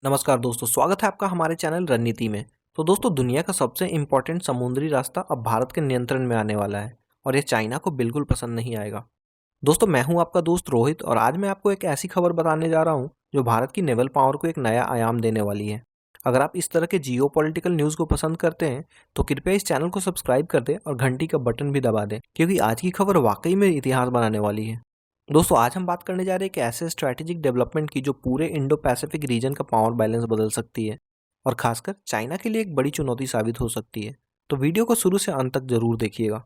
नमस्कार दोस्तों, स्वागत है आपका हमारे चैनल रणनीति में। तो दोस्तों, दुनिया का सबसे इम्पोर्टेंट समुद्री रास्ता अब भारत के नियंत्रण में आने वाला है और ये चाइना को बिल्कुल पसंद नहीं आएगा। दोस्तों, मैं हूं आपका दोस्त रोहित और आज मैं आपको एक ऐसी खबर बताने जा रहा हूं जो भारत की नेवल पावर को एक नया आयाम देने वाली है। अगर आप इस तरह के जियोपॉलिटिकल न्यूज़ को पसंद करते हैं तो कृपया इस चैनल को सब्सक्राइब कर दें और घंटी का बटन भी दबा दें, क्योंकि आज की खबर वाकई में इतिहास बनाने वाली है। दोस्तों, आज हम बात करने जा रहे हैं कि ऐसे स्ट्रैटेजिक डेवलपमेंट की जो पूरे इंडो पैसिफिक रीजन का पावर बैलेंस बदल सकती है और खासकर चाइना के लिए एक बड़ी चुनौती साबित हो सकती है। तो वीडियो को शुरू से अंत तक जरूर देखिएगा।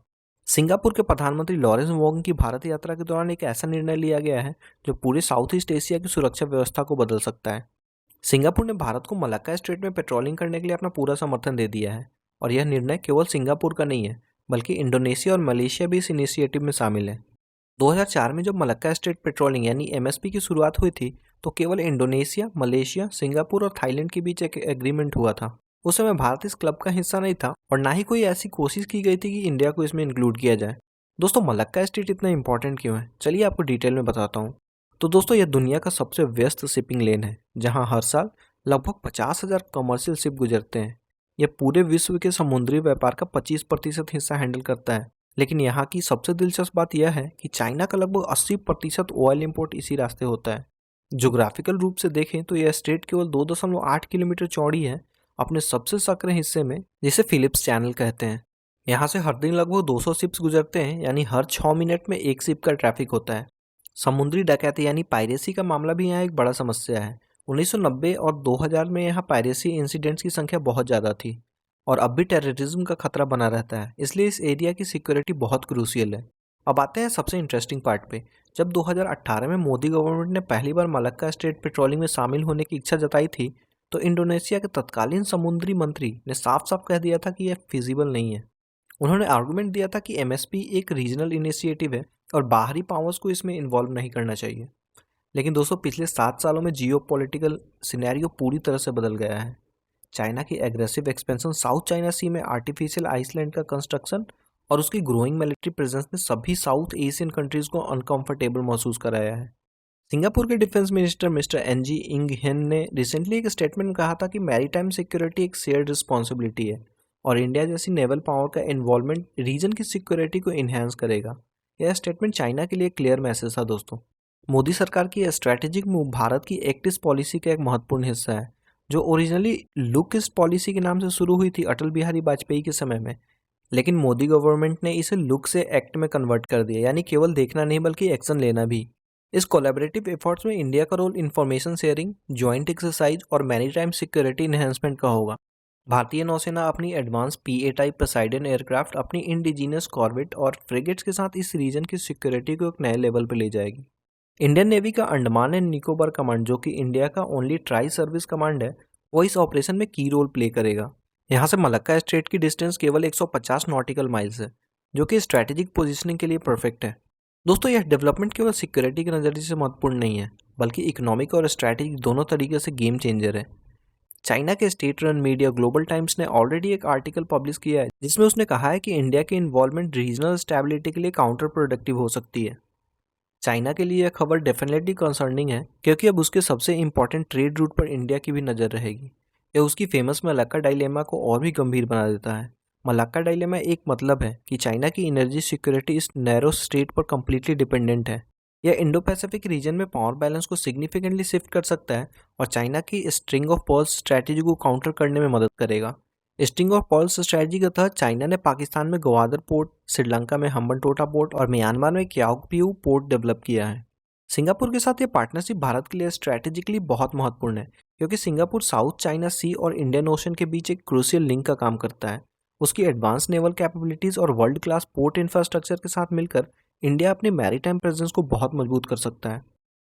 सिंगापुर के प्रधानमंत्री लॉरेंस वोंग की भारत यात्रा के दौरान एक ऐसा निर्णय लिया गया है जो पूरे साउथ ईस्ट एशिया की सुरक्षा व्यवस्था को बदल सकता है। सिंगापुर ने भारत को मलक्का स्ट्रेट में पेट्रोलिंग करने के लिए अपना पूरा समर्थन दे दिया है और यह निर्णय केवल सिंगापुर का नहीं है, बल्कि इंडोनेशिया और मलेशिया भी इस इनिशिएटिव में शामिल है। 2004 में जब मलक्का स्ट्रेट पेट्रोलिंग यानी एमएसपी की शुरुआत हुई थी तो केवल इंडोनेशिया, मलेशिया, सिंगापुर और थाईलैंड के बीच एक एग्रीमेंट हुआ था। उस समय भारत इस क्लब का हिस्सा नहीं था और ना ही कोई ऐसी कोशिश की गई थी कि इंडिया को इसमें इंक्लूड किया जाए। दोस्तों, मलक्का स्ट्रेट इतना इंपॉर्टेंट क्यों है, चलिए आपको डिटेल में बताता हूँ। तो दोस्तों, यह दुनिया का सबसे व्यस्त शिपिंग लेन है जहाँ हर साल लगभग 50,000 कमर्शियल शिप गुजरते हैं। यह पूरे विश्व के समुद्री व्यापार का 25% हिस्सा हैंडल करता है। लेकिन यहाँ की सबसे दिलचस्प बात यह है कि चाइना का लगभग 80% ऑयल इंपोर्ट इसी रास्ते होता है। ज्योग्राफिकल रूप से देखें तो यह स्ट्रेट केवल 2.8 किलोमीटर चौड़ी है अपने सबसे संकरे हिस्से में, जिसे फिलिप्स चैनल कहते हैं। यहाँ से हर दिन लगभग 200 शिप्स गुजरते हैं, यानी हर 6 मिनट में एक शिप का ट्रैफिक होता है। समुद्री डकैती यानी पायरेसी का मामला भी यहाँ एक बड़ा समस्या है। 1990 और 2000 में यहाँ पायरेसी इंसिडेंट्स की संख्या बहुत ज़्यादा थी और अब भी टेररिज्म का खतरा बना रहता है, इसलिए इस एरिया की सिक्योरिटी बहुत क्रूशियल है। अब आते हैं सबसे इंटरेस्टिंग पार्ट पे। जब 2018 में मोदी गवर्नमेंट ने पहली बार मलक्का स्ट्रेट पेट्रोलिंग में शामिल होने की इच्छा जताई थी तो इंडोनेशिया के तत्कालीन समुद्री मंत्री ने साफ साफ कह दिया था कि यह फिजिबल नहीं है। उन्होंने आर्गुमेंट दिया था कि एमएसपी एक रीजनल इनिशिएटिव है और बाहरी पावर्स को इसमें इन्वॉल्व नहीं करना चाहिए। लेकिन दोस्तों, पिछले 7 सालों में जियोपॉलिटिकल सिनेरियो पूरी तरह से बदल गया है। चाइना की एग्रेसिव एक्सपेंशन, साउथ चाइना सी में आर्टिफिशियल आइसलैंड का कंस्ट्रक्शन और उसकी ग्रोइंग मिलिट्री प्रेजेंस ने सभी साउथ एशियन कंट्रीज को अनकंफर्टेबल महसूस कराया है। सिंगापुर के डिफेंस मिनिस्टर मिस्टर एनजी इंग हेन ने रिसेंटली एक स्टेटमेंट में कहा था कि मैरीटाइम सिक्योरिटी एक शेयर्ड रिस्पॉन्सिबिलिटी है और इंडिया जैसी नेवल पावर का इन्वॉल्वमेंट रीजन की सिक्योरिटी को इन्हेंस करेगा। यह स्टेटमेंट चाइना के लिए क्लियर मैसेज था। दोस्तों, मोदी सरकार की स्ट्रैटेजिक मूव भारत की एक्ट ईस्ट पॉलिसी का एक महत्वपूर्ण हिस्सा है, जो ओरिजिनली लुक ईस्ट पॉलिसी के नाम से शुरू हुई थी अटल बिहारी वाजपेयी के समय में। लेकिन मोदी गवर्नमेंट ने इसे लुक से एक्ट में कन्वर्ट कर दिया, यानी केवल देखना नहीं बल्कि एक्शन लेना भी। इस कोलैबोरेटिव एफर्ट्स में इंडिया का role information sharing, joint exercise और मैरीटाइम सिक्योरिटी इन्हेंसमेंट का होगा। भारतीय नौसेना अपनी advance PA type Poseidon aircraft, अपनी इंडिजीनियस कॉर्वेट और फ्रिगेट्स के साथ इस रीजन की सिक्योरिटी को एक नए लेवल पर ले जाएगी। इंडियन नेवी का अंडमान एंड निकोबार कमांड, जो कि इंडिया का ओनली ट्राई सर्विस कमांड है, वो इस ऑपरेशन में की रोल प्ले करेगा। यहाँ से मलक्का स्ट्रेट की डिस्टेंस केवल 150 नॉटिकल माइल्स है, जो कि स्ट्रैटेजिक पोजीशनिंग के लिए परफेक्ट है। दोस्तों, यह डेवलपमेंट केवल सिक्योरिटी के नज़रिए से महत्वपूर्ण नहीं है, बल्कि इकोनॉमिक और स्ट्रैटेजिक दोनों तरीके से गेम चेंजर है। चाइना के state run media global times ने ऑलरेडी एक आर्टिकल पब्लिश किया है जिसमें उसने कहा है कि इंडिया की इन्वॉल्वमेंट रीजनल स्टेबिलिटी के लिए काउंटर प्रोडक्टिव हो सकती है। चाइना के लिए यह खबर डेफिनेटली कंसर्निंग है, क्योंकि अब उसके सबसे इंपॉर्टेंट ट्रेड रूट पर इंडिया की भी नज़र रहेगी। यह उसकी फेमस मलक्का डायलेमा को और भी गंभीर बना देता है। मलक्का डायलेमा एक मतलब है कि चाइना की एनर्जी सिक्योरिटी इस नैरो स्टेट पर कंप्लीटली डिपेंडेंट है। यह इंडो पैसिफिक रीजन में पावर बैलेंस को सिग्निफिकेंटली शिफ्ट कर सकता है और चाइना की स्ट्रिंग ऑफ पर्ल्स स्ट्रैटेजी को काउंटर करने में मदद करेगा। स्ट्रिंग ऑफ पर्ल्स स्ट्रैटेजी के तहत चाइना ने पाकिस्तान में ग्वादर पोर्ट, श्रीलंका में हम्बनटोटा पोर्ट और म्यांमार में क्याओकपिऊ पोर्ट डेवलप किया है। सिंगापुर के साथ ये पार्टनरशिप भारत के लिए स्ट्रैटेजिकली बहुत महत्वपूर्ण है, क्योंकि सिंगापुर साउथ चाइना सी और इंडियन ओशन के बीच एक क्रूशियल लिंक का काम करता है। उसकी एडवांस नेवल कैपेबिलिटीज और वर्ल्ड क्लास पोर्ट इंफ्रास्ट्रक्चर के साथ मिलकर इंडिया अपनी मैरीटाइम प्रेजेंस को बहुत मजबूत कर सकता है।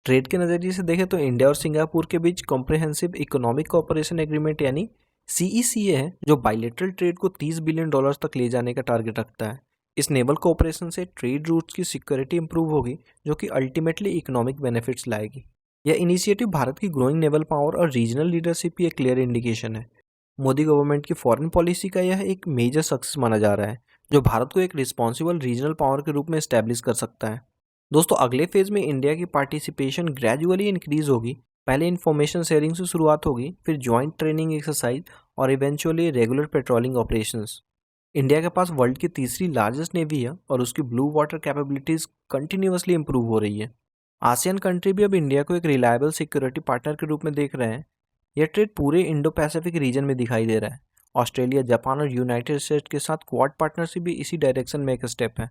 ट्रेड के नज़रिए से देखें तो इंडिया और सिंगापुर के बीच कॉम्प्रिहेंसिव इकोनॉमिक कोऑपरेशन एग्रीमेंट यानी सीईसीए है, जो बाइलेटरल ट्रेड को $30 बिलियन तक ले जाने का टारगेट रखता है। इस नेवल कोऑपरेशन से ट्रेड रूट्स की सिक्योरिटी इंप्रूव होगी, जो कि अल्टीमेटली इकोनॉमिक बेनिफिट्स लाएगी। यह इनिशिएटिव भारत की ग्रोइंग नेवल पावर और रीजनल लीडरशिप की एक क्लियर इंडिकेशन है। मोदी गवर्नमेंट की फॉरेन पॉलिसी का यह एक मेजर सक्सेस माना जा रहा है, जो भारत को एक रिस्पॉन्सिबल रीजनल पावर के रूप में एस्टैब्लिश कर सकता है। दोस्तों, अगले फेज में इंडिया की पार्टिसिपेशन ग्रेजुअली इंक्रीज होगी पहले इन्फॉर्मेशन शेयरिंग से शुरुआत होगी, फिर ज्वाइंट ट्रेनिंग एक्सरसाइज और eventually regular patrolling operations. India के पास वर्ल्ड की तीसरी लार्जेस्ट नेवी है और उसकी blue water capabilities continuously improve हो रही है। आसियान कंट्री भी अब इंडिया को एक रिलायबल सिक्योरिटी पार्टनर के रूप में देख रहे हैं। यह ट्रेड पूरे इंडो पैसिफिक रीजन में दिखाई दे रहा है। ऑस्ट्रेलिया, जापान और यूनाइटेड स्टेट्स के साथ क्वाड पार्टनरशिप भी इसी डायरेक्शन में एक स्टेप है।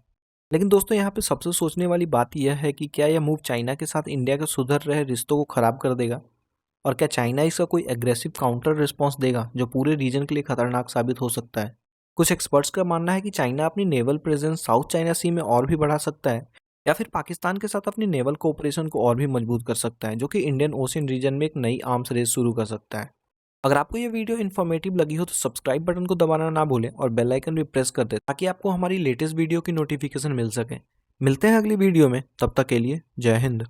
लेकिन दोस्तों, यहाँ पे सबसे सोचने वाली बात यह है कि क्या यह मूव चाइना के साथ इंडिया के सुधर रहे रिश्तों को खराब कर देगा, और क्या चाइना इसका कोई एग्रेसिव काउंटर रिस्पॉन्स देगा जो पूरे रीजन के लिए खतरनाक साबित हो सकता है। कुछ एक्सपर्ट्स का मानना है कि चाइना अपनी नेवल प्रेजेंस साउथ चाइना सी में और भी बढ़ा सकता है, या फिर पाकिस्तान के साथ अपनी नेवल कोऑपरेशन को और भी मजबूत कर सकता है, जो कि इंडियन ओशियन रीजन में एक नई आर्म्स रेस शुरू कर सकता है। अगर आपको ये वीडियो इन्फॉर्मेटिव लगी हो तो सब्सक्राइब बटन को दबाना ना भूलें और बेल आइकन भी प्रेस कर दें ताकि आपको हमारी लेटेस्ट वीडियो की नोटिफिकेशन मिल सके। मिलते हैं अगली वीडियो में, तब तक के लिए जय हिंद।